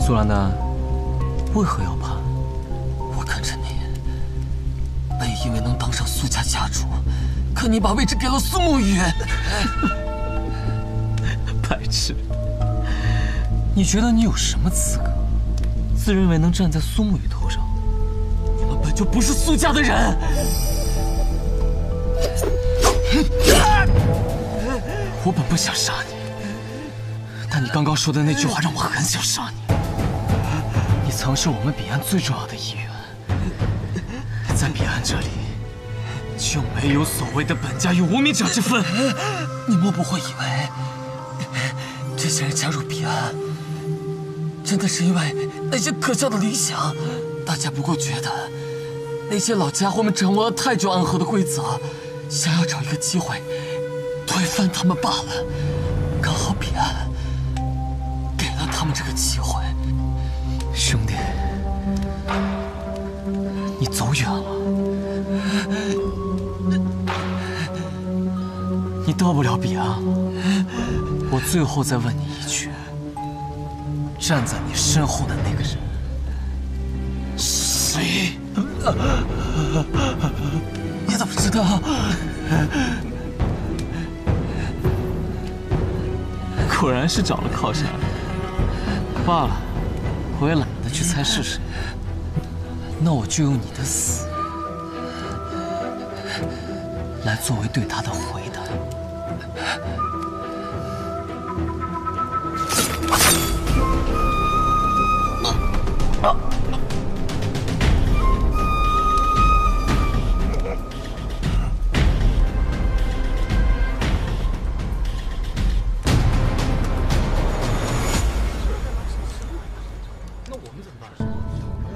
苏兰丹，为何要叛？我跟着你，本以为能当上苏家家主，可你把位置给了苏沐雨。白痴！你觉得你有什么资格，自认为能站在苏沐雨头上？你们本就不是苏家的人。我本不想杀你，但你刚刚说的那句话让我很想杀你。你曾是我们彼岸最重要的一员，在彼岸这里就没有所谓的本家与无名者之分。你莫不会以为这些人加入彼岸，真的是因为那些可笑的理想？大家不过觉得那些老家伙们掌握了太久暗河的规则，想要找一个机会推翻他们罢了。刚好彼岸给了他们这个机会。兄弟，你走远了，你到不了彼岸了。我最后再问你一句，站在你身后的那个人谁？你怎么知道？果然是找了靠山。罢了，我也懒得去猜是谁。那我就用你的死来作为对他的回答。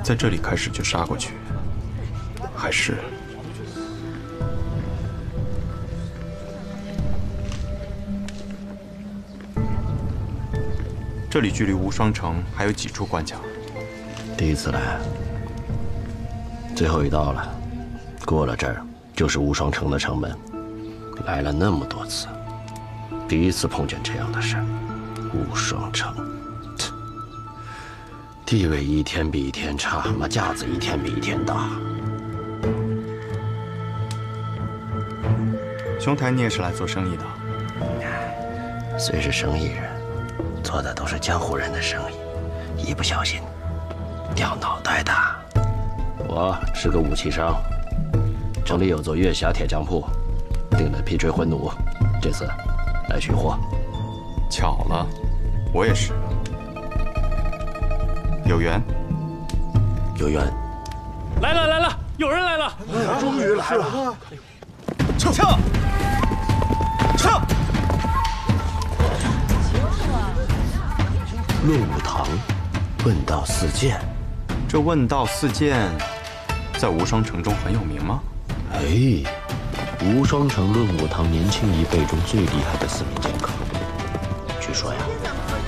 在这里开始就杀过去，还是这里距离无双城还有几处关卡？第一次来，最后一道了，过了这儿就是无双城的城门。来了那么多次，第一次碰见这样的事儿。无双城。 地位一天比一天差，妈架子一天比一天大。兄台，你也是来做生意的？虽是生意人，做的都是江湖人的生意，一不小心掉脑袋的。我是个武器商，城里有座月霞铁匠铺，订了皮锤魂弩，这次来取货。巧了，我也是。 有缘，有缘。来了来了，有人来了！终于来了！撤！论武堂，问道四剑。这问道四剑，在无双城中很有名吗？哎，无双城论武堂年轻一辈中最厉害的4名剑客。据说呀。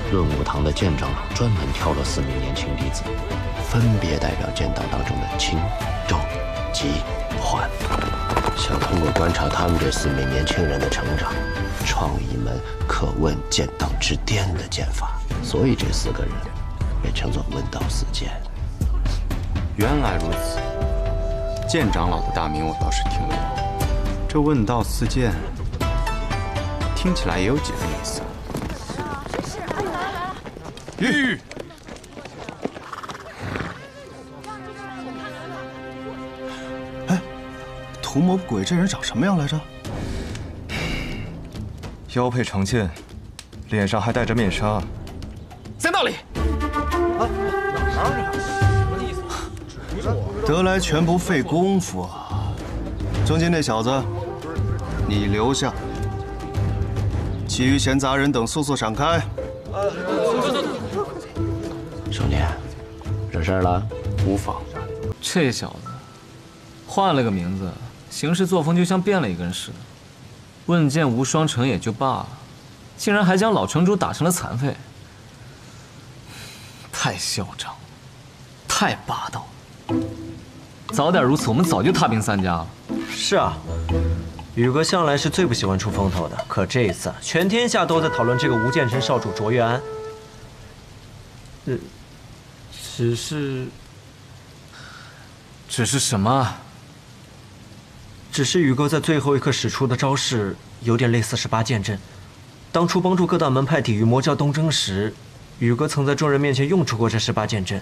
论武堂的剑长老专门挑了4名年轻弟子，分别代表剑道当中的轻、重、急、缓，想通过观察他们这4名年轻人的成长，创一门可问剑道之巅的剑法。所以这4个人被称作问道四剑。原来如此，剑长老的大名我倒是听过，这问道四剑听起来也有几分意思。 玉，哎，屠魔鬼这人长什么样来着？腰佩长剑，脸上还戴着面纱，在那里。啊，哪儿？什么意思？得来全不费功夫啊！中间那小子，你留下，其余闲杂人等速速闪开。兄弟，惹事儿了？无妨。这小子换了个名字，行事作风就像变了一个人似的。问剑无双城也就罢了，竟然还将老城主打成了残废，太嚣张了，太霸道了。早点如此，我们早就踏平3家了。是啊，宇哥向来是最不喜欢出风头的，可这一次全天下都在讨论这个吴建成少主卓越安。只是什么？只是宇哥在最后一刻使出的招式有点类似18剑阵。当初帮助各大门派抵御魔教东征时，宇哥曾在众人面前用出过这18剑阵，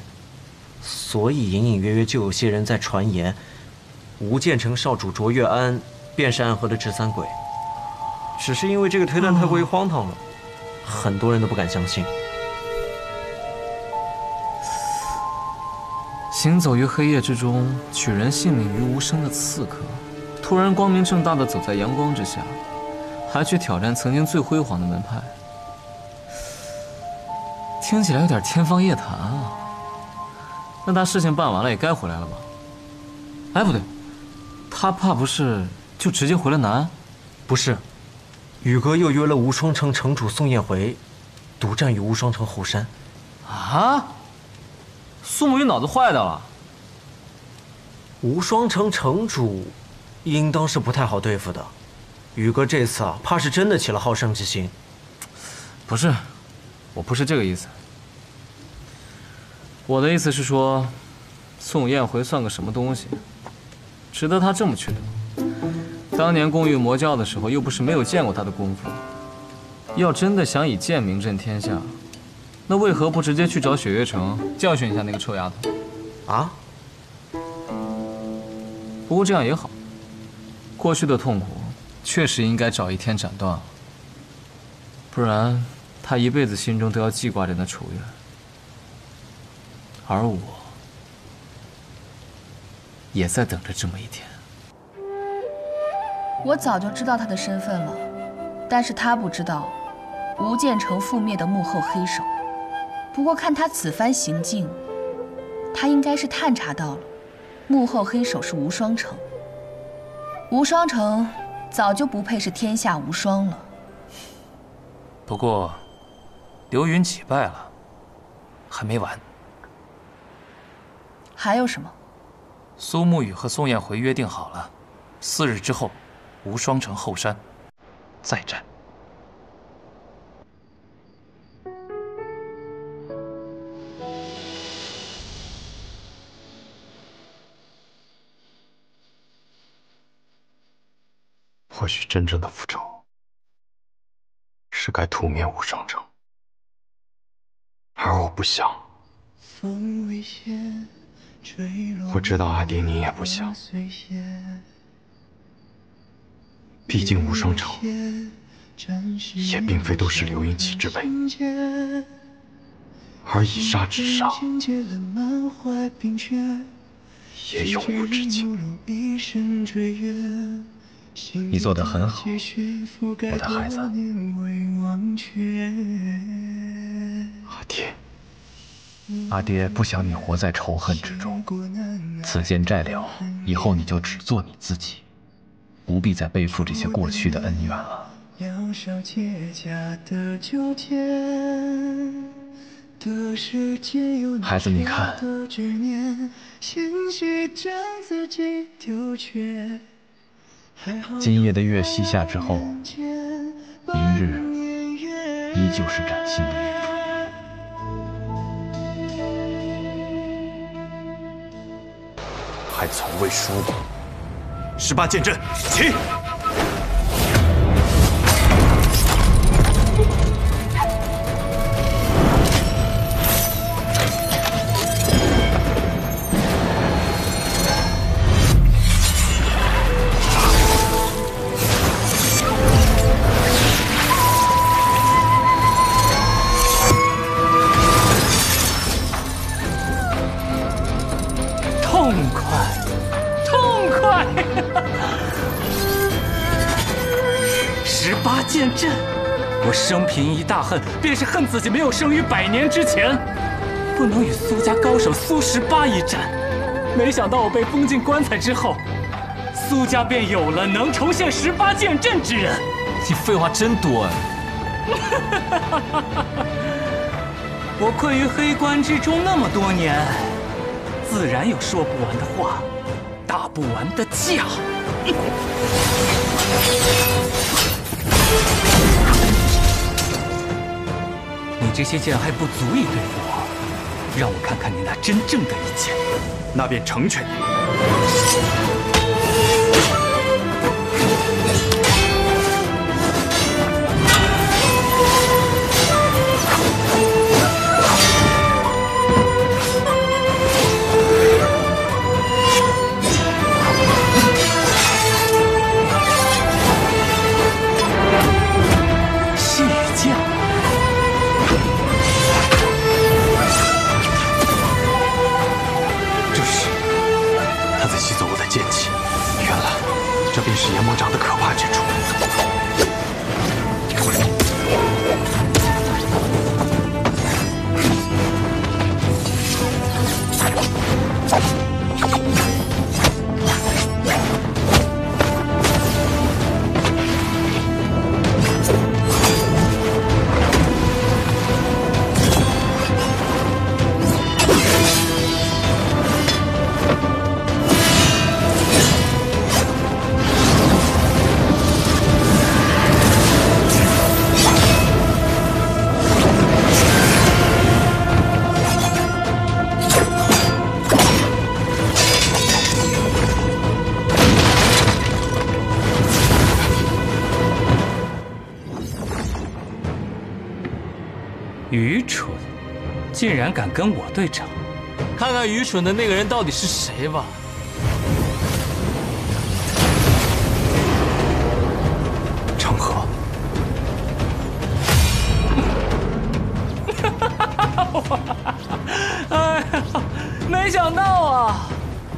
所以隐隐约约就有些人在传言，吴建成少主卓越安便是暗河的执三鬼。只是因为这个推断太过于荒唐了，很多人都不敢相信。行走于黑夜之中，取人性命于无声的刺客，突然光明正大的走在阳光之下，还去挑战曾经最辉煌的门派，听起来有点天方夜谭啊。那他事情办完了也该回来了吧？哎，不对，他怕不是就直接回了南安？不是，宇哥又约了无双城城主宋彦回，独占于无双城后山。啊？苏沐雨脑子坏掉了？无双城城主应当是不太好对付的，宇哥这次啊，怕是真的起了好胜之心。不是，我不是这个意思。我的意思是说，宋彦回算个什么东西，值得他这么去留？当年攻玉魔教的时候，又不是没有见过他的功夫。要真的想以剑名震天下，那为何不直接去找雪月城教训一下那个臭丫头？啊？不过这样也好，过去的痛苦确实应该找一天斩断了，不然他一辈子心中都要记挂着那仇怨。而我也在等着这么一天。我早就知道他的身份了，但是他不知道吴建成覆灭的幕后黑手。不过看他此番行径，他应该是探查到了幕后黑手是无双城。无双城早就不配是天下无双了。不过，刘云起败了，还没完。还有什么？苏沐雨和宋彦回约定好了，4日之后，无双城后山再战。或许真正的复仇是该屠灭无双城，而我不想。我知道阿爹你也不想，毕竟无双城也并非都是刘云起之辈，而以杀之杀也永无止境。你做得很好，我的孩子。阿爹，阿爹不想你活在仇恨之中。此剑债了，以后你就只做你自己，不必再背负这些过去的恩怨了。孩子，你看，今夜的月西下之后，明日依旧是崭新的日出。还从未输过。18剑阵起！18剑阵，我生平一大恨，便是恨自己没有生于100年之前，不能与苏家高手苏18一战。没想到我被封进棺材之后，苏家便有了能重现18剑阵之人。你废话真多啊！我困于黑关之中那么多年，自然有说不完的话，打不完的架。你这些剑还不足以对付我，让我看看你那真正的一剑。那便成全你。这便是阎魔掌的可怕之处。愚蠢，竟然敢跟我对掌！看看愚蠢的那个人到底是谁吧。成河。哎呀，没想到啊，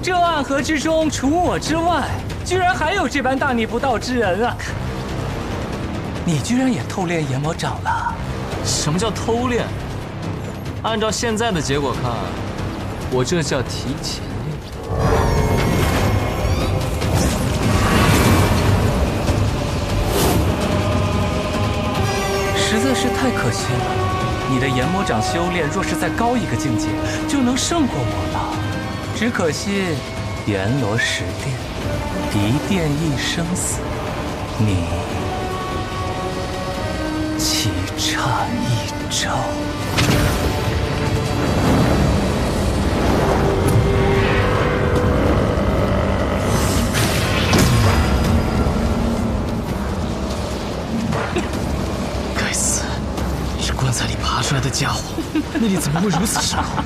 这暗河之中除我之外，居然还有这般大逆不道之人啊！你居然也偷练阎魔掌了？什么叫偷练？按照现在的结果看，我这叫提前练。实在是太可惜了。你的阎魔掌修炼若是再高一个境界，就能胜过我了。只可惜阎罗十殿，一殿一生死，你棋差一招。该死！是棺材里爬出来的家伙，内力怎么会如此深厚？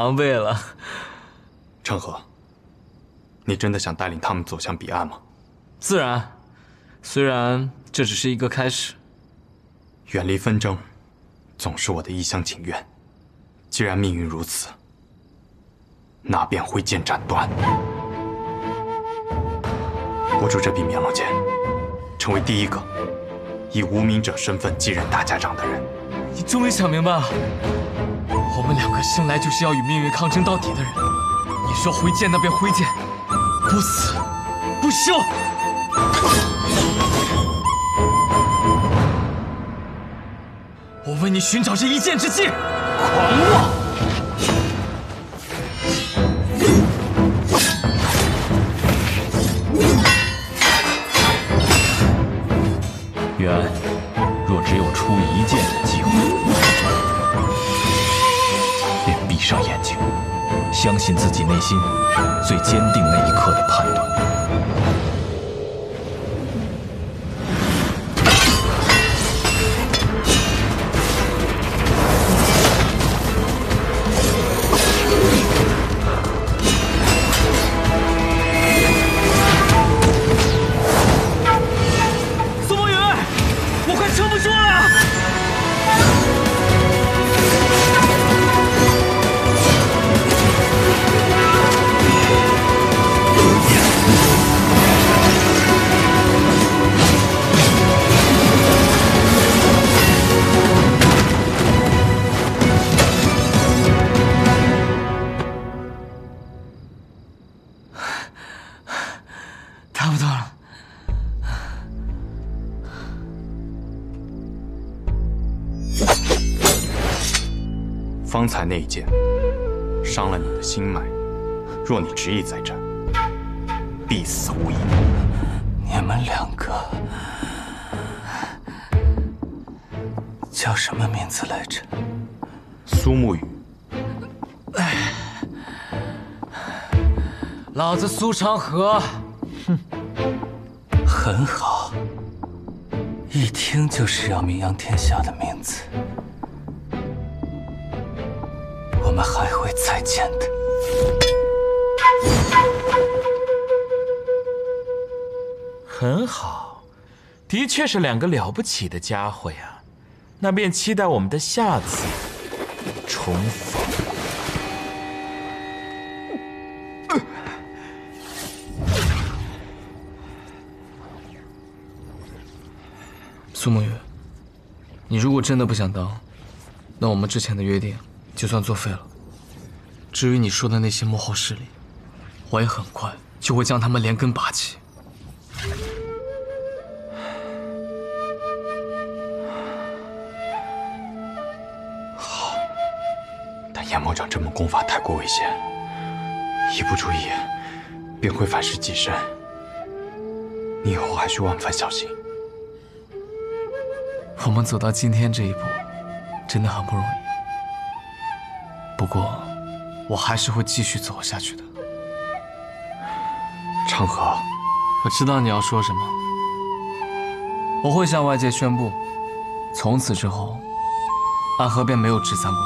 狼狈了。成河，你真的想带领他们走向彼岸吗？自然，虽然这只是一个开始。远离纷争，总是我的一厢情愿。既然命运如此，那便挥剑斩断。握住这柄绵龙剑，成为第一个以无名者身份继任大家长的人。你终于想明白了，我们两个生来就是要与命运抗争到底的人。你说挥剑，那便挥剑，不死不休。我为你寻找这一剑之计。狂妄！渊，若只有出一剑的机会，便闭上眼睛，相信自己内心最坚定那一刻的判断。差不多了。方才那一剑伤了你的心脉。若你执意在这，必死无疑。你们两个叫什么名字来着？苏沐雨。老子苏长河。哼，很好，一听就是要名扬天下的名字。我们还会再见的。很好，的确是两个了不起的家伙呀。那便期待我们的下次重逢。苏沐雨，你如果真的不想当，那我们之前的约定就算作废了。至于你说的那些幕后势力，我也很快就会将他们连根拔起。好，但阎魔掌这门功法太过危险，一不注意便会反噬己身。你以后还需万分小心。我们走到今天这一步，真的很不容易。不过，我还是会继续走下去的。长河，我知道你要说什么。我会向外界宣布，从此之后，安河便没有治三鬼。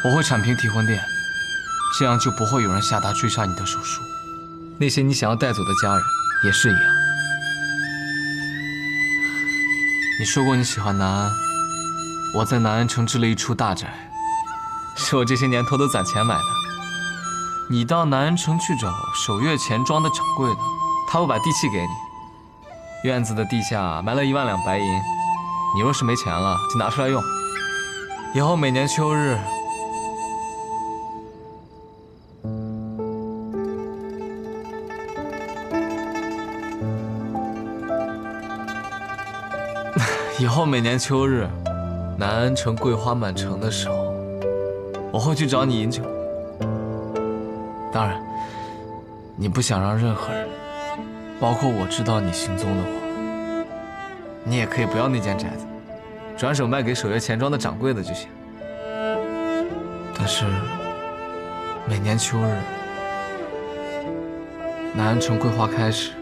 我会铲平提魂殿，这样就不会有人下达追杀你的手术。那些你想要带走的家人也是一样。你说过你喜欢南安，我在南安城置了一处大宅，是我这些年偷偷攒钱买的。你到南安城去找守月钱庄的掌柜的，他会把地契给你。院子的地下埋了1万两白银，你若是没钱了，就拿出来用。以后每年秋日，南安城桂花满城的时候，我会去找你饮酒。当然，你不想让任何人，包括我知道你行踪的话，你也可以不要那间宅子，转手卖给守月钱庄的掌柜的就行。但是，每年秋日，南安城桂花开时，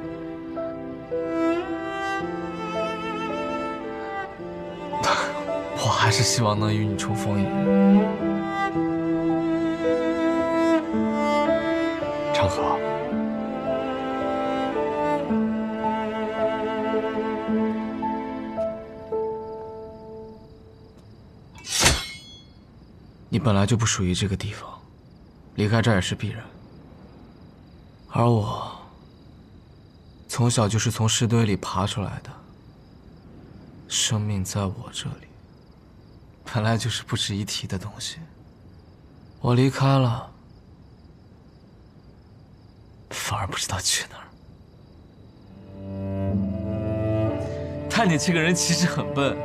我还是希望能与你重逢一面。长河，你本来就不属于这个地方，离开这儿也是必然。而我，从小就是从尸堆里爬出来的，生命在我这里，本来就是不值一提的东西。我离开了，反而不知道去哪儿。但你这个人其实很笨，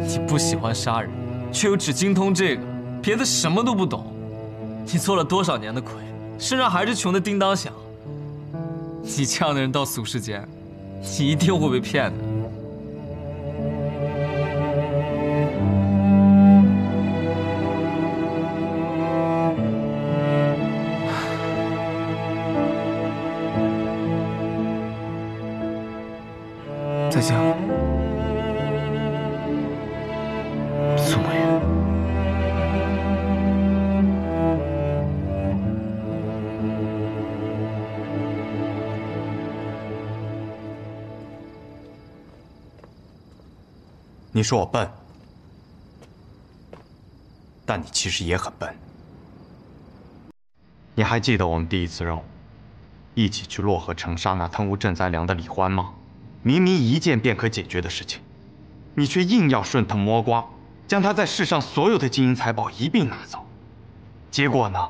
你不喜欢杀人，却又只精通这个，别的什么都不懂。你做了多少年的鬼，身上还是穷得叮当响。你这样的人到俗世间，你一定会被骗的。再见，苏沐雨。你说我笨，但你其实也很笨。你还记得我们第一次任务，一起去洛河城杀那贪污赈灾粮的李欢吗？明明一件便可解决的事情，你却硬要顺藤摸瓜，将他在世上所有的金银财宝一并拿走。结果呢？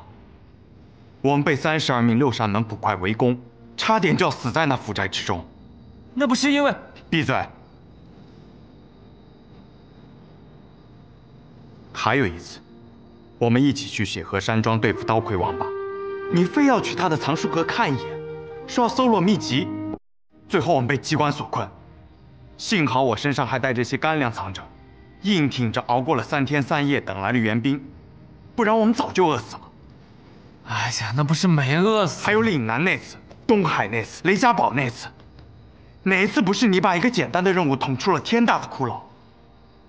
我们被32名六扇门捕快围攻，差点就要死在那府寨之中。那不是因为……闭嘴！还有一次，我们一起去血河山庄对付刀魁王吧，你非要去他的藏书阁看一眼，说要搜罗秘籍，最后我们被机关所困。幸好我身上还带着些干粮藏着，硬挺着熬过了3天3夜，等来了援兵，不然我们早就饿死了。哎呀，那不是没饿死，还有岭南那次，东海那次，雷家堡那次，哪一次不是你把一个简单的任务捅出了天大的窟窿？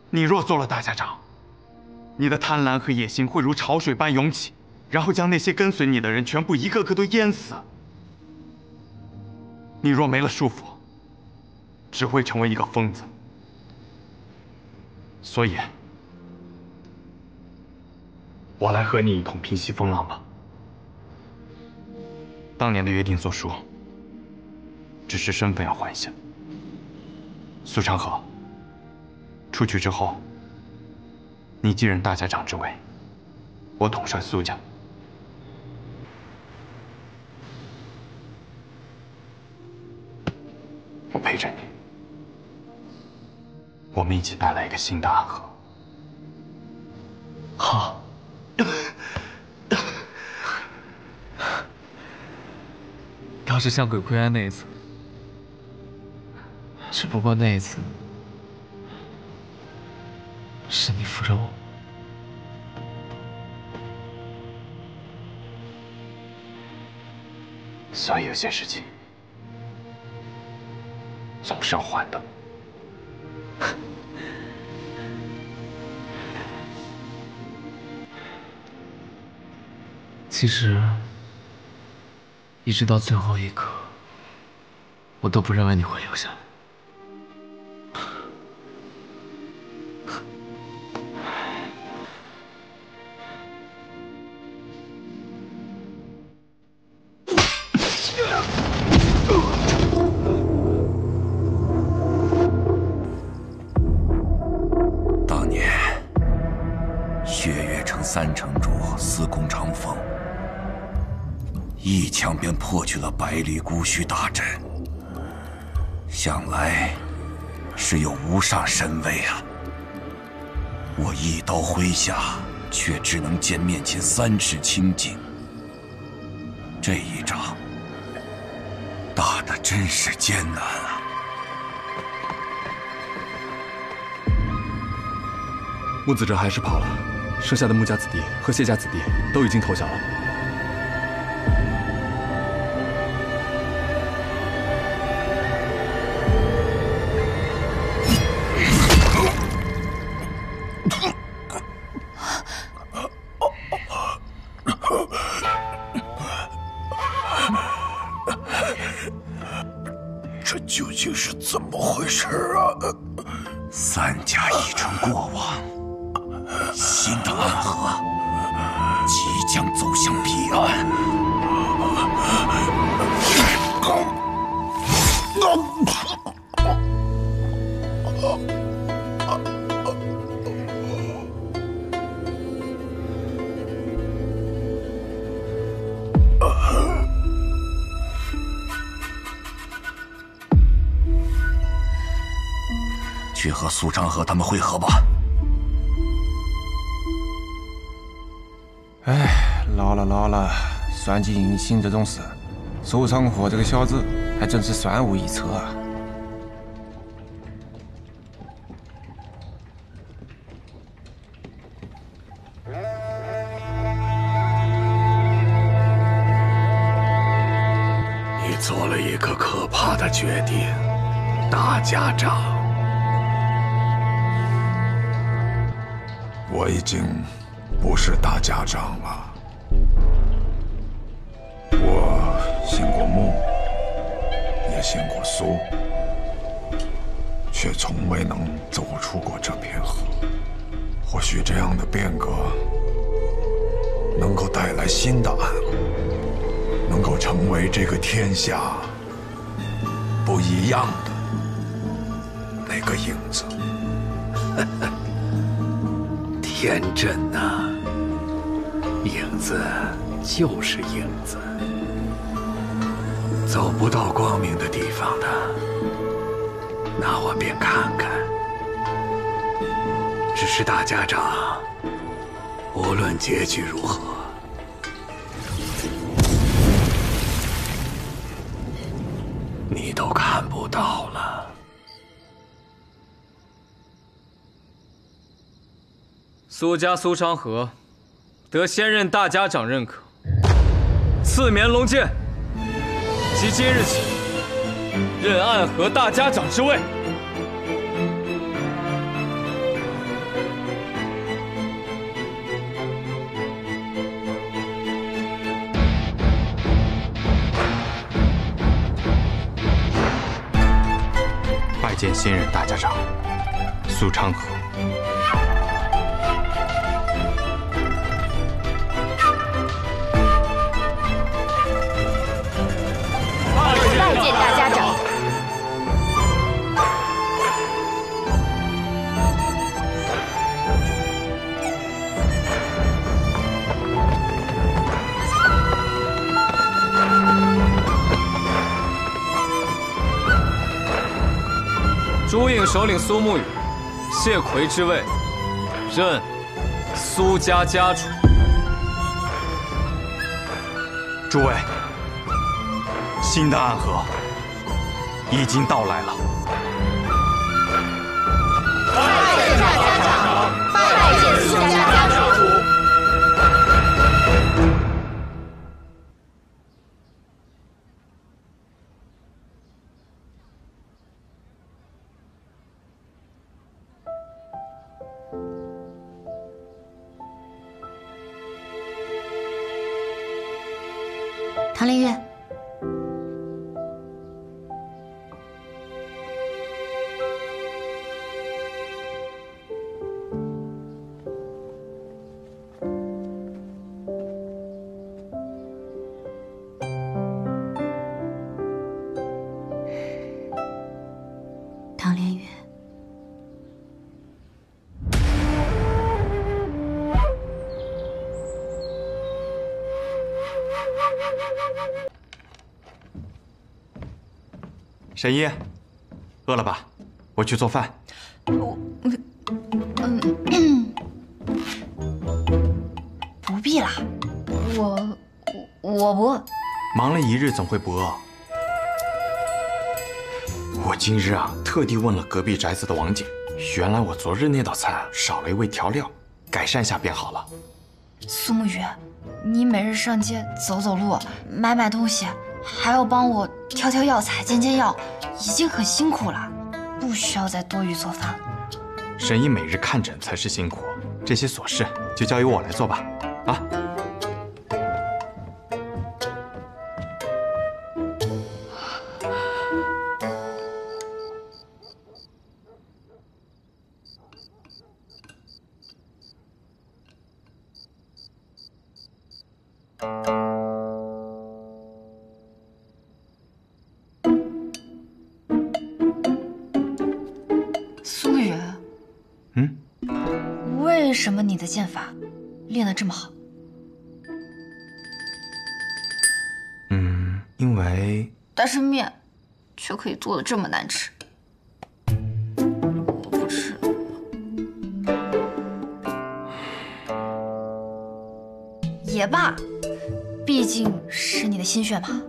你若做了大家长，你的贪婪和野心会如潮水般涌起，然后将那些跟随你的人全部一个个都淹死。你若没了束缚，只会成为一个疯子。所以，我来和你一同平息风浪吧。当年的约定作书，只是身份要换一下。苏长河，出去之后，你继任大家长之位，我统帅苏家。我陪着你，我们一起带来一个新的安和。好。要是像鬼魁庵那一次，只不过那一次是你扶着我。所以有些事情总是要还的。其实，一直到最后一刻，我都不认为你会留下来。当年，血月城3城主司空长风一枪便破去了百里孤虚大阵，想来是有无上神威啊！我一刀挥下，却只能见面前3尺清净。这一仗打得真是艰难啊！木子哲还是跑了，剩下的穆家子弟和谢家子弟都已经投降了。这究竟是怎么回事啊？3家已成过往，新的安和即将走向彼岸。去和苏长河他们会合吧。哎，老了，算计人心这种事，苏长河这个小子还真是算无一策啊。你做了一个可怕的决定，大家长。我已经不是大家长了。我姓过穆，也姓过苏，却从未能走出过这片河。或许这样的变革能够带来新的安和，能够成为这个天下不一样的那个影子。天真呐，影子就是影子，走不到光明的地方的，那我便看看。只是大家长，无论结局如何，苏家苏昌河得先任大家长认可，赐冕龙剑，即今日起任暗河大家长之位。拜见新任大家长苏昌河。拜见大家长。朱颖首领苏沐雨，谢魁之位，任苏家家主。诸位，新的暗河已经到来了。拜见大家长，拜见苏家家主。唐林月，唐连月。沈一，饿了吧？我去做饭。不必啦，我不饿。忙了一日，总会不饿。我今日特地问了隔壁宅子的王姐，原来我昨日那道菜少了一味调料，改善下便好了。苏沐雨，你每日上街走走路，买东西，还要帮我挑药材、煎药，已经很辛苦了，不需要再多余做饭了。沈一每日看诊才是辛苦，这些琐事就交由我来做吧。啊。苏雨，为什么你的剑法练得这么好？因为但是面却可以做得这么难吃，我不吃。也罢，毕竟是你的心血嘛。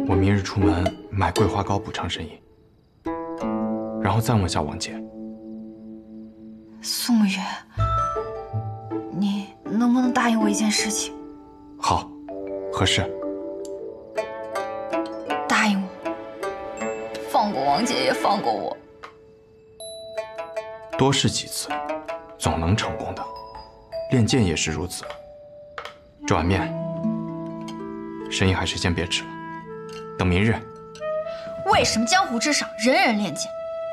我明日出门买桂花糕补偿沈一，然后再问下王姐。苏沐雨，你能不能答应我一件事情？好，何事？答应我，放过王姐，也放过我。多试几次，总能成功的。练剑也是如此。这碗面，沈一还是先别吃了，等明日。为什么江湖之上人人练剑，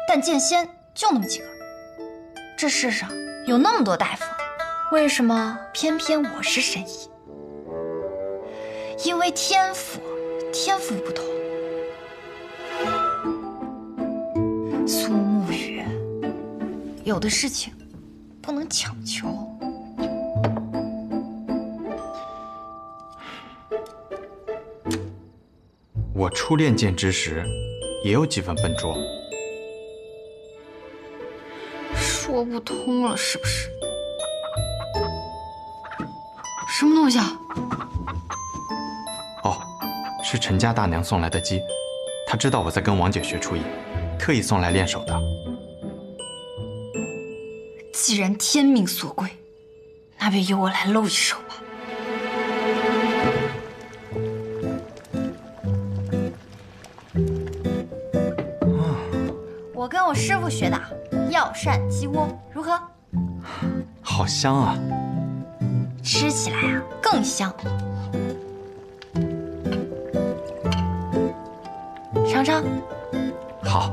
但剑仙就那么几个？这世上有那么多大夫，为什么偏偏我是神医？因为天赋不同。苏沐雨，有的事情不能强求。我初练剑之时，也有几分笨拙。说不通了，是不是？什么东西啊？哦，是陈家大娘送来的鸡，她知道我在跟王姐学厨艺，特意送来练手的。既然天命所归，那便由我来露一手吧。我跟我师傅学的药膳鸡窝，如何？好香啊！吃起来啊更香。尝尝。好。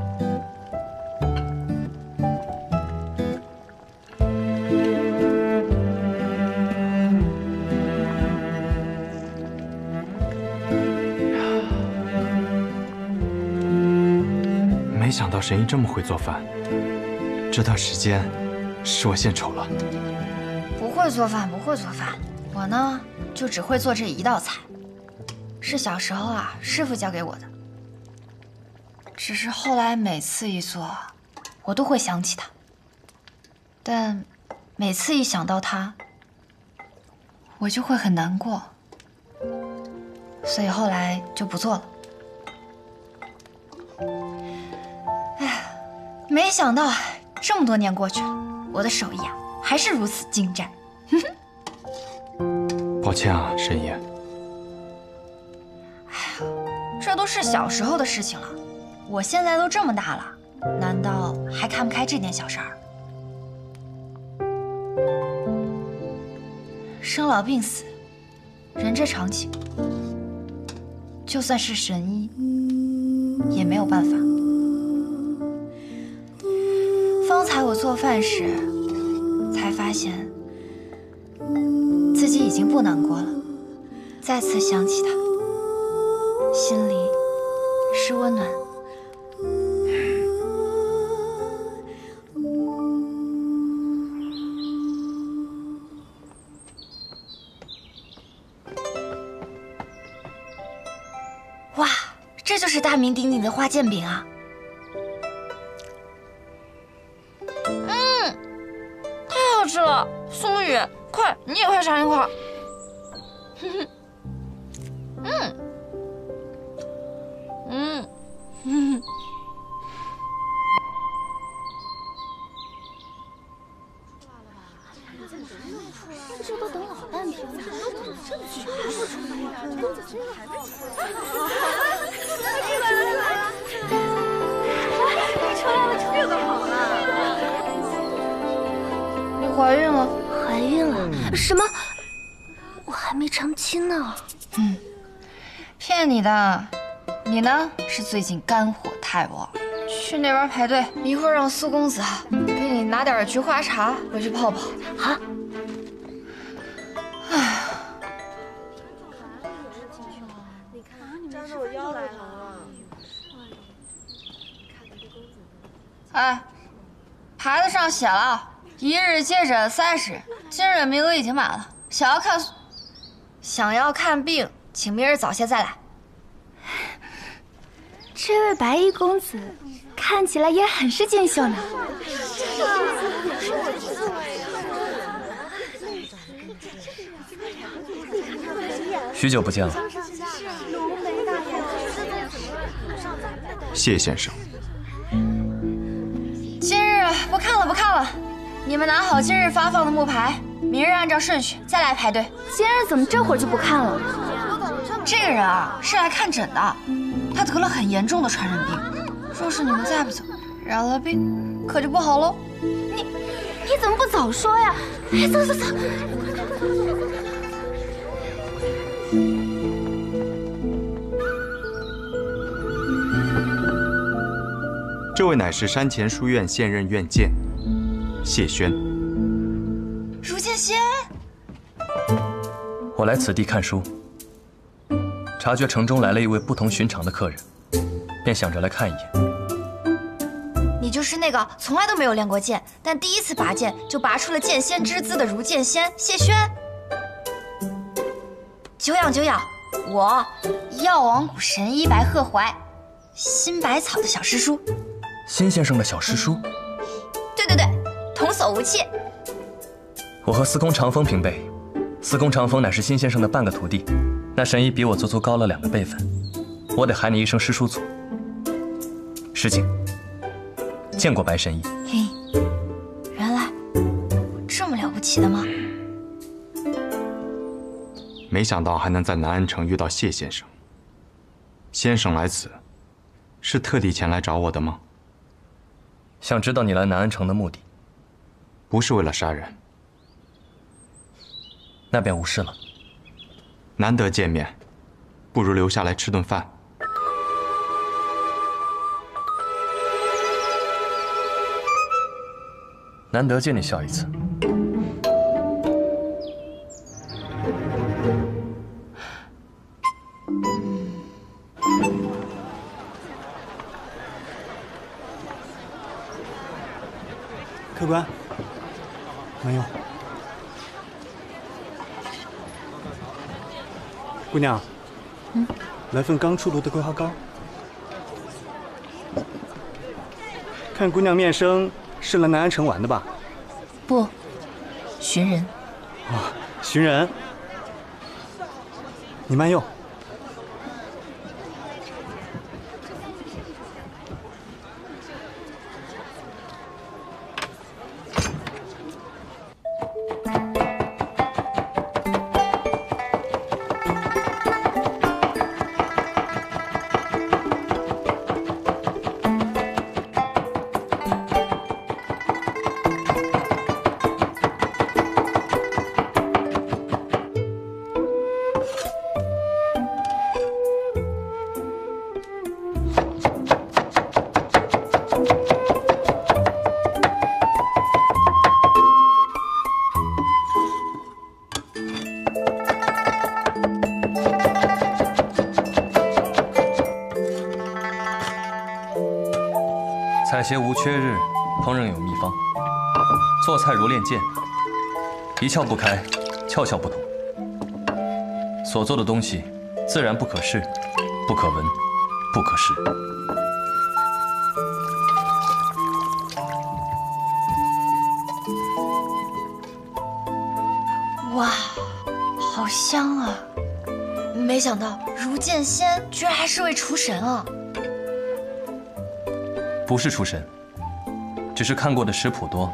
没想到神医这么会做饭，这段时间是我献丑了。不会做饭，不会做饭，我呢就只会做这一道菜，是小时候啊师傅教给我的。只是后来每次一做，我都会想起他，但每次一想到他，我就会很难过，所以后来就不做了。哎呀，没想到这么多年过去了，我的手艺啊还是如此精湛。抱歉啊，神医。这都是小时候的事情了，我现在都这么大了，难道还看不开这点小事儿？生老病死，人之常情，就算是神医，也没有办法。方才我做饭时，才发现自己已经不难过了，再次想起他，心里是温暖。哇，这就是大名鼎鼎的花剑饼啊！太好吃了，苏雨，快，你也快尝一块。这都等老半天了，这曲还不出来呀？你出来了，这个好了。你怀孕了？怀孕了？什么？我还没成亲呢。骗你的。你呢？是最近肝火太旺，去那边排队，一会儿让苏公子给你拿点菊花茶回去泡泡。好。哎，牌子上写了，1日接诊30，今日名额已经满了。想要看病，请明日早些再来。这位白衣公子看起来也很是俊秀呢。许久不见了。谢先生。今日不看了，不看了，你们拿好今日发放的木牌，明日按照顺序再来排队。今日怎么这会儿就不看了？这个人啊是来看诊的，他得了很严重的传染病，若是你们再不走，染了病可就不好喽。你怎么不早说呀？哎，走。这位乃是山前书院现任院监谢轩。如剑仙，我来此地看书，察觉城中来了一位不同寻常的客人，便想着来看一眼。你就是那个从来都没有练过剑，但第一次拔剑就拔出了剑仙之姿的如剑仙谢轩。久仰，我药王谷神医白鹤怀，新百草的小师叔。辛先生的小师叔？对，童叟无欺。我和司空长风平辈，司空长风乃是辛先生的半个徒弟，那神医比我足足高了2个辈分，我得喊你一声师叔祖。石井，见过白神医。嘿，原来了不起的吗？没想到还能在南安城遇到谢先生。先生来此，是特地前来找我的吗？想知道你来南安城的目的？不是为了杀人。那便无事了。难得见面，不如留下来吃顿饭。难得见你笑一次。客官，慢用。姑娘，来份刚出炉的桂花糕。看姑娘面生，是来南安城玩的吧？不，寻人。哦，寻人。你慢用。采撷无缺日，烹饪有秘方。做菜如练剑，一窍不开，窍窍不通。所做的东西，自然不可视，不可闻，不可食。哇，好香啊！没想到如剑仙居然还是位厨神啊！不是厨神，只是看过的食谱多，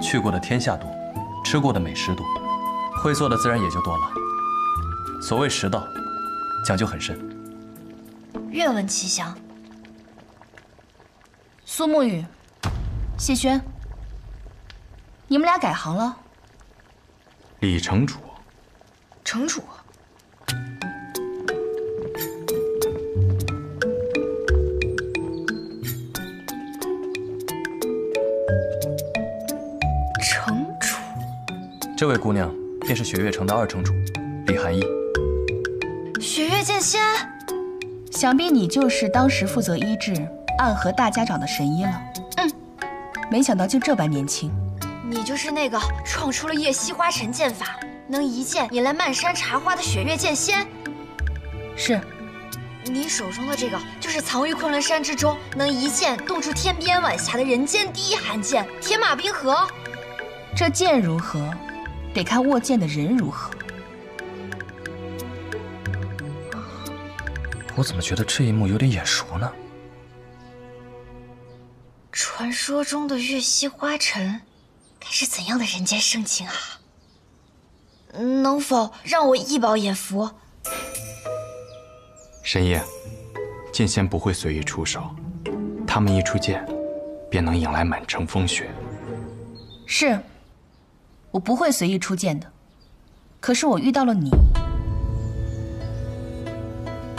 去过的天下多，吃过的美食多，会做的自然也就多了。所谓食道，讲究很深。愿闻其详。苏沐雨、谢轩，你们俩改行了？李城主，城主。这位姑娘便是雪月城的二城主李寒衣。雪月剑仙，想必你就是当时负责医治暗河大家长的神医了。没想到就这般年轻。你就是那个创出了夜袭花尘剑法，能一剑引来漫山茶花的雪月剑仙。是。你手中的这个就是藏于昆仑山之中，能一剑冻出天边晚霞的人间第一寒剑天马冰河。这剑如何？得看握剑的人如何。我怎么觉得这一幕有点眼熟呢？传说中的月溪花尘，该是怎样的人间盛情啊？能否让我一饱眼福？神爷，剑仙不会随意出手，他们一出剑，便能引来满城风雪。是。我不会随意出剑的，可是我遇到了你，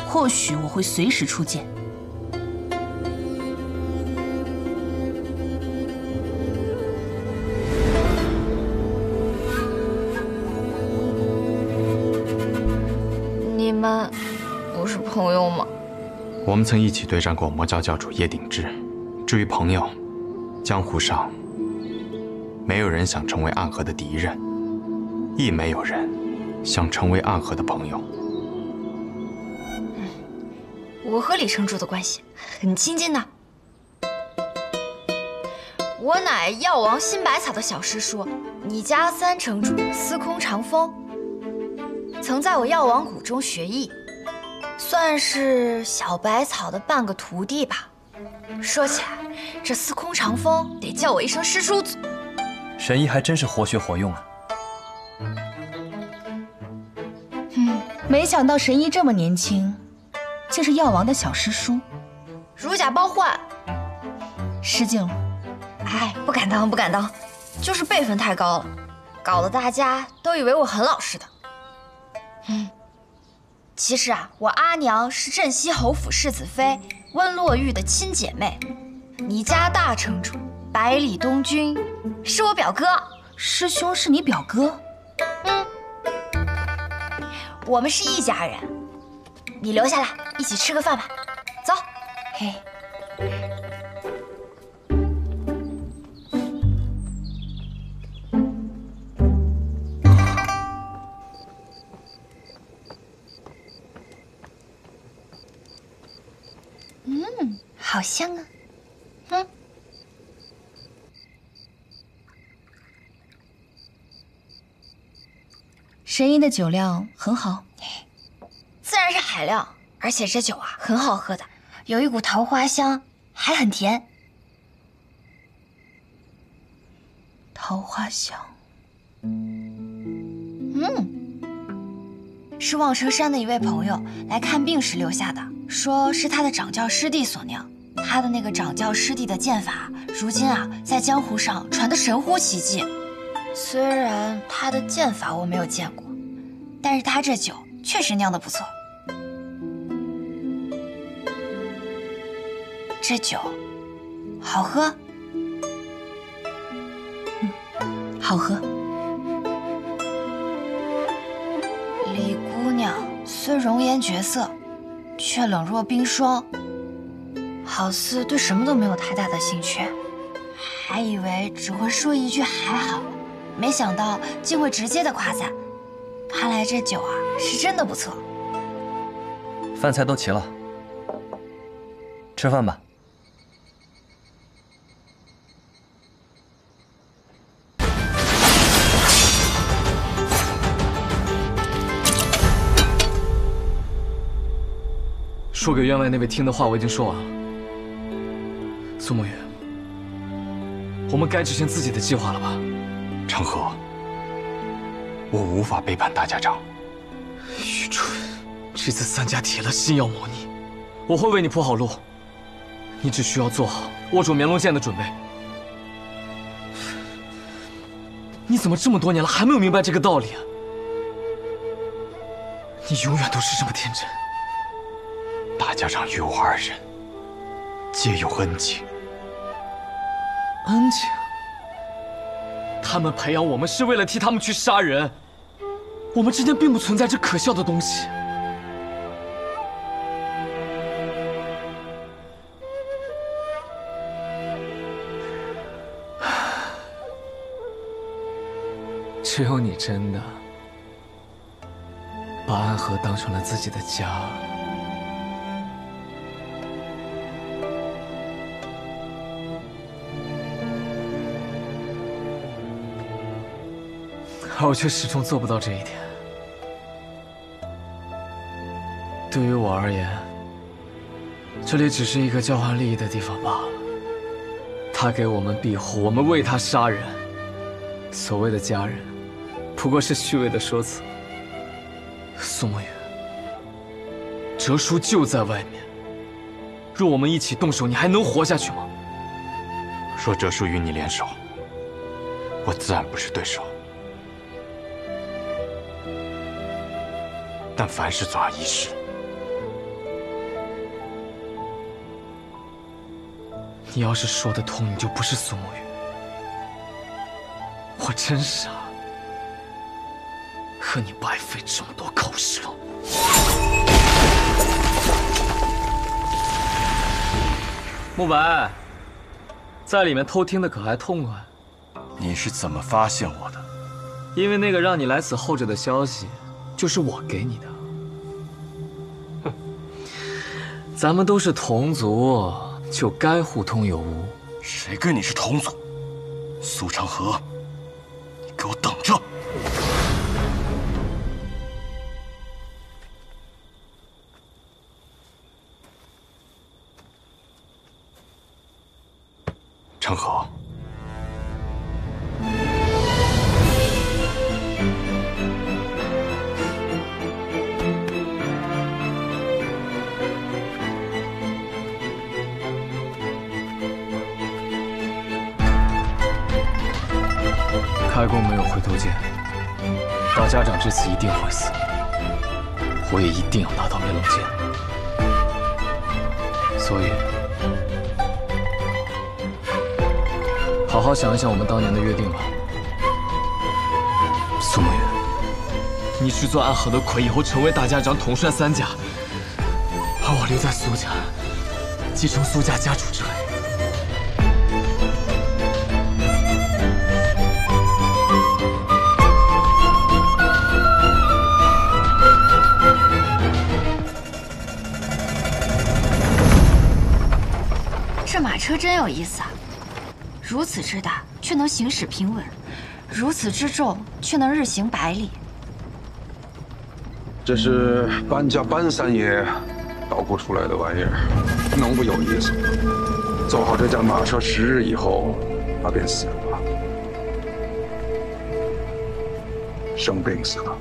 或许我会随时出剑。你们不是朋友吗？我们曾一起对战过魔教教主叶鼎之。至于朋友，江湖上没有人想成为暗河的敌人，亦没有人想成为暗河的朋友。我和李城主的关系很亲近的。我乃药王新百草的小师叔，你家三城主司空长风，曾在我药王谷中学艺，算是小百草的半个徒弟吧。说起来，这司空长风得叫我一声师叔祖。神医还真是活学活用啊！没想到神医这么年轻，竟是药王的小师叔。如假包换，失敬了。哎，不敢当，不敢当，就是辈分太高了，搞得大家都以为我很老实的。其实啊，我阿娘是镇西侯府世子妃温洛玉的亲姐妹，你家大城主百里东君是我表哥。师兄是你表哥？我们是一家人。你留下来一起吃个饭吧，走。嘿。好香啊！神医的酒量很好，自然是海量，而且这酒啊很好喝的，有一股桃花香，还很甜。桃花香，是望城山的一位朋友来看病时留下的，说是他的掌教师弟所酿。他的那个掌教师弟的剑法，如今啊在江湖上传得神乎其技。虽然他的剑法我没有见过，但是他这酒确实酿得不错。这酒好喝，好喝。李姑娘虽容颜绝色，却冷若冰霜，好似对什么都没有太大的兴趣，还以为只会说一句还好，没想到竟会直接的夸赞。看来这酒啊是真的不错。饭菜都齐了，吃饭吧。说给员外那位听的话我已经说完了。苏沐雨，我们该执行自己的计划了吧？成河，我无法背叛大家长。愚蠢！这次三家铁了心要磨你，我会为你铺好路，你只需要做好握住绵龙剑的准备。你怎么这么多年了还没有明白这个道理啊？你永远都是这么天真。大家长与我二人皆有恩情。恩情？他们培养我们是为了替他们去杀人，我们之间并不存在这可笑的东西。只有你真的把安河当成了自己的家。而我却始终做不到这一点。对于我而言，这里只是一个交换利益的地方罢了。他给我们庇护，我们为他杀人。所谓的家人，不过是虚伪的说辞。苏沐雨，哲叔就在外面，若我们一起动手，你还能活下去吗？若哲叔与你联手，我自然不是对手。但凡事总要一试。你要是说得通，你就不是苏沐雨。我真傻，和你白费这么多口舌。慕白，在里面偷听的可还痛快？你是怎么发现我的？因为那个让你来此候着的消息，就是我给你的。哼，咱们都是同族，就该互通有无。谁跟你是同族？苏长河，你给我等着！成河。大家长这次一定会死，我也一定要拿到灭龙剑。所以，好好想一想我们当年的约定吧。苏梦月，你去做暗河的魁，以后成为大家长，统帅3家，而我留在苏家，继承苏家家主之位。 这马车真有意思啊！如此之大，却能行驶平稳；如此之重，却能日行百里。这是搬家搬三爷捣鼓出来的玩意儿，能不有意思吗？走好这架马车10日以后，他便死了，生病死了。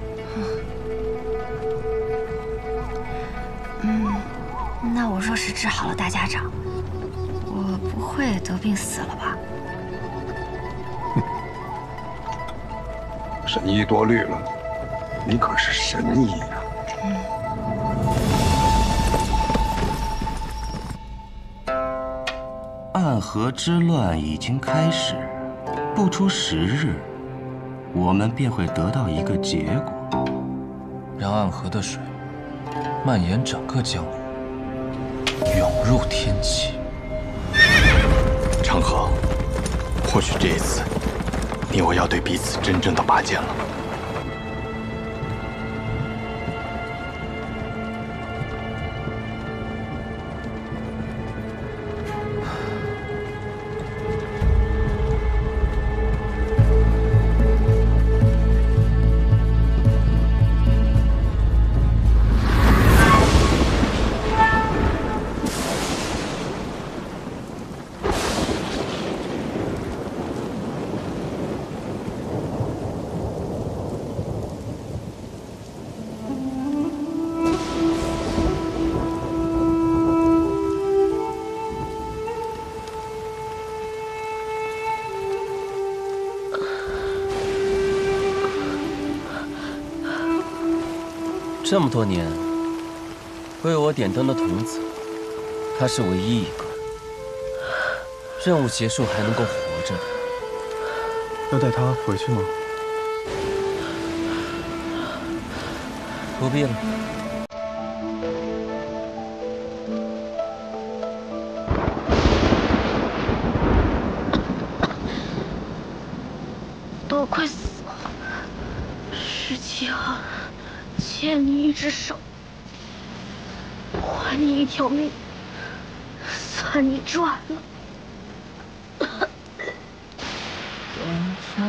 那我若是治好了大家长，我不会得病死了吧？神医多虑了，你可是神医呀！暗河之乱已经开始，不出10日，我们便会得到一个结果，让暗河的水蔓延整个江湖，涌入天启。长河，或许这一次，你我要对彼此真正的拔剑了。这么多年为我点灯的童子，他是唯一一个任务结束还能够活着的。要带他回去吗？不必了。都快死了，17号。 欠你一只手，还你一条命，算你赚了。多少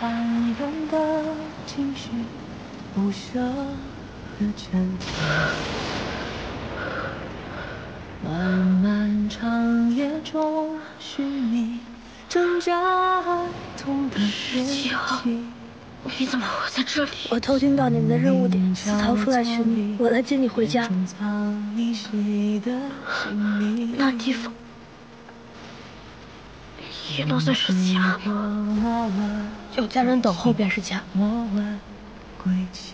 暗涌的情绪，不舍的挣扎，漫漫长夜中寻你挣扎痛的17号。 你怎么会在这里？我偷听到你们的任务点，私逃出来寻你，我来接你回家。那地方也能算是家吗？有家人等候便是家。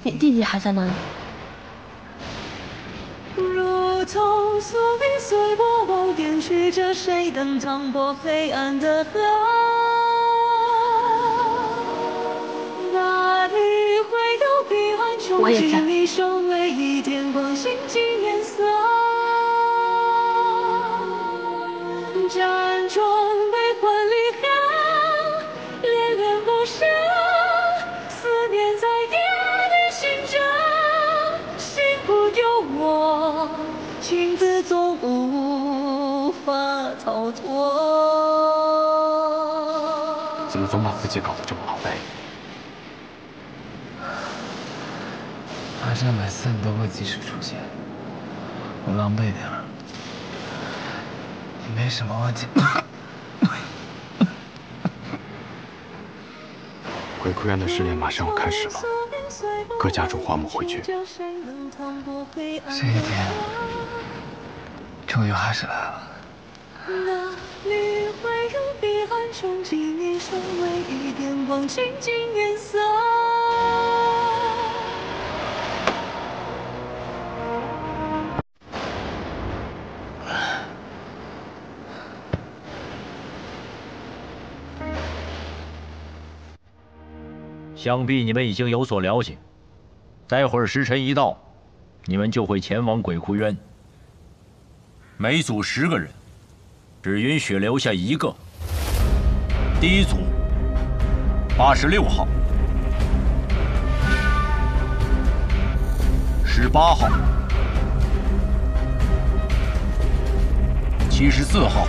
你弟弟还在哪里？如同宿命随波往点去，着谁能趟破黑暗的河？ 我也在。辗转悲欢离合，恋恋不舍，思念在夜里寻找，心不由我，情字总无法逃脱。怎么总把自己搞得这么狼狈？ 好像每次你都会及时出现，我狼狈点儿，你没什么问题。鬼哭院的试炼马上要开始了，各家主划我们回去。这一天终于还是来了。 哪里会有彼岸憧憬，你身为一点光，静静颜色。想必你们已经有所了解。待会儿时辰一到，你们就会前往鬼窟渊。每组10个人，只允许留下1个。第一组86号、18号、74号、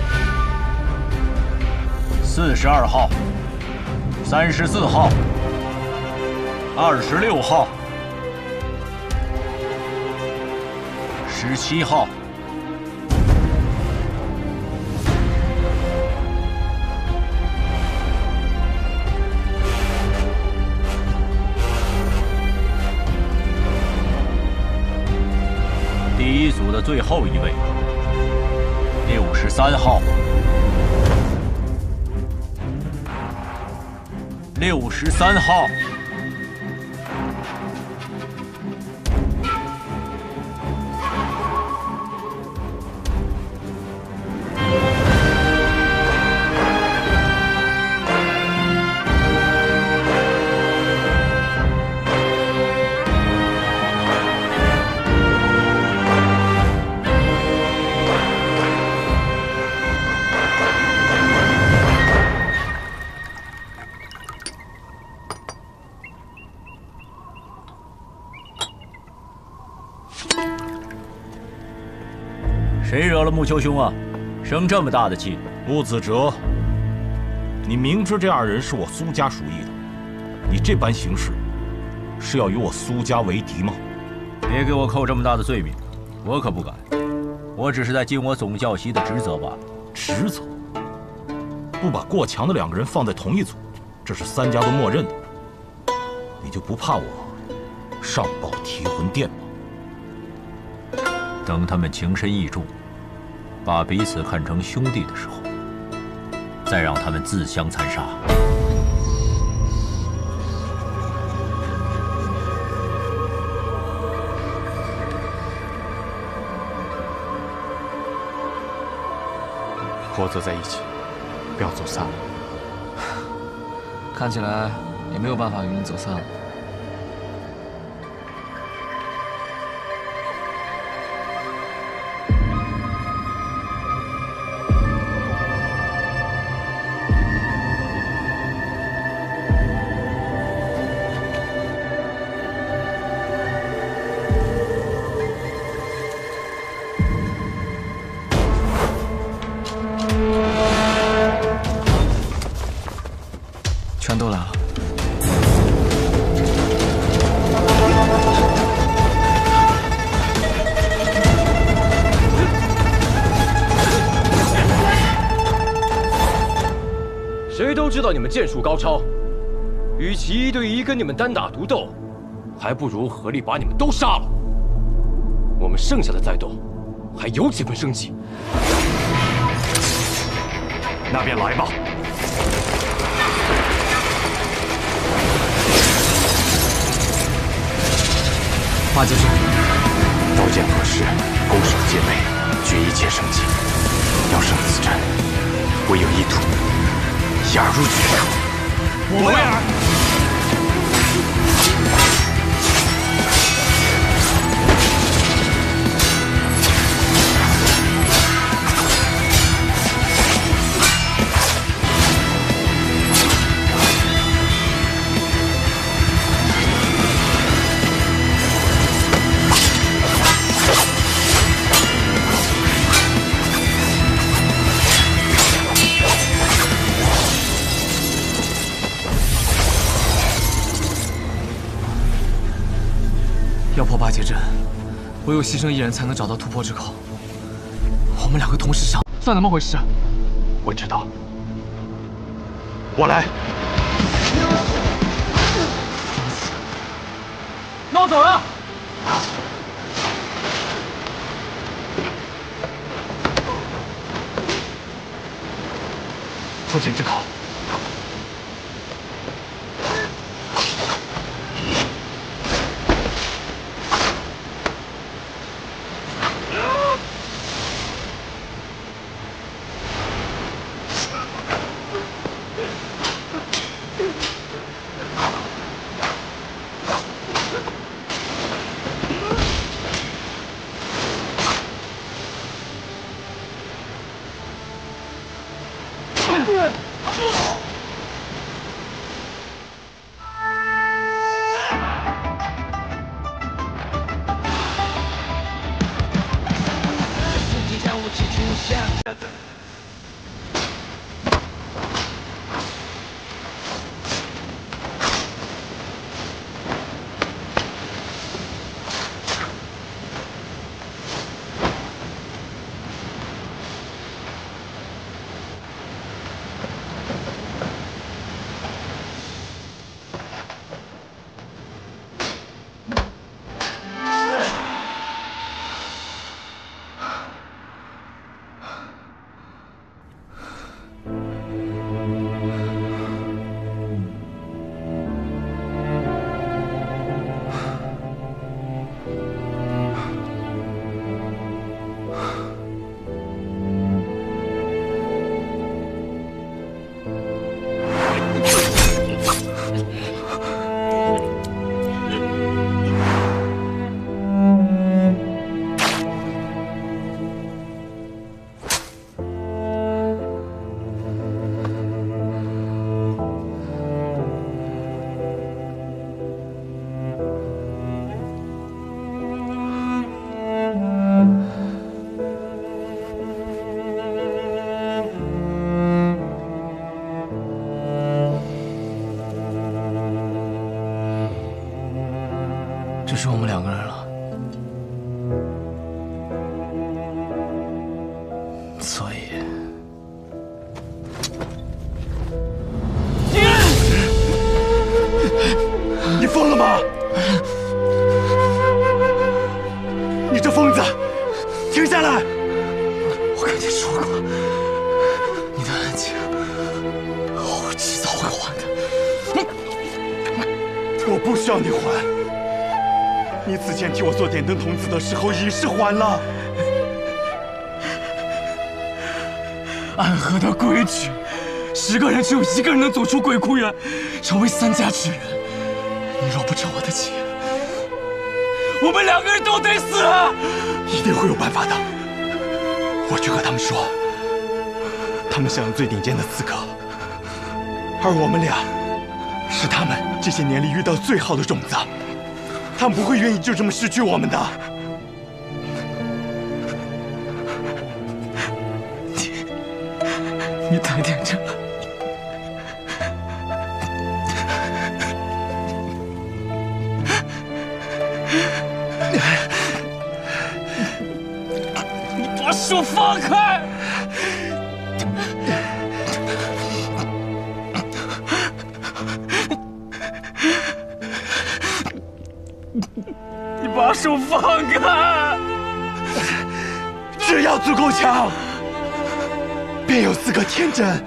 42号、34号、26号、17号。第一组的最后一位，63号、63号。谁惹了木丘兄啊？生这么大的气！穆子哲，你明知这2人是我苏家属意的，你这般行事，是要与我苏家为敌吗？别给我扣这么大的罪名，我可不敢。我只是在尽我总教习的职责罢了。职责？不把过强的2个人放在同一组，这是3家都默认的。你就不怕我上报提魂殿吗？等他们情深意重，把彼此看成兄弟的时候，再让他们自相残杀。合作在一起，不要走散了。看起来也没有办法与你走散了。全都来了。谁都知道你们剑术高超，与其1对1跟你们单打独斗，还不如合力把你们都杀了。我们剩下的再斗，还有几分生机。那便来吧。八戒说：“刀剑合十，攻守皆备，决一切生机。要胜此战，唯有一途，一而入决。我为尔。”要破八戒阵，唯有牺牲1人才能找到突破之口。我们2个同时上，算怎么回事？我知道，我来。闹走了！破剑之口。剩我们2个人了。所以，你疯了吗？你这疯子，停下来！我跟你说过，你的恩情，我迟早会还的。我不需要你还，你此前替我做点灯童子的时候已是还了。暗河的规矩，10个人只有1个人能走出鬼窟园，成为3家之人。你若不成我的情，我们2个人都得死！一定会有办法的。我去和他们说，他们享有最顶尖的资格，而我们俩是他们这些年里遇到最好的种子，他们不会愿意就这么失去我们的。你太天真了。你把手放开！你把手放开！只要足够强，便有资格天真。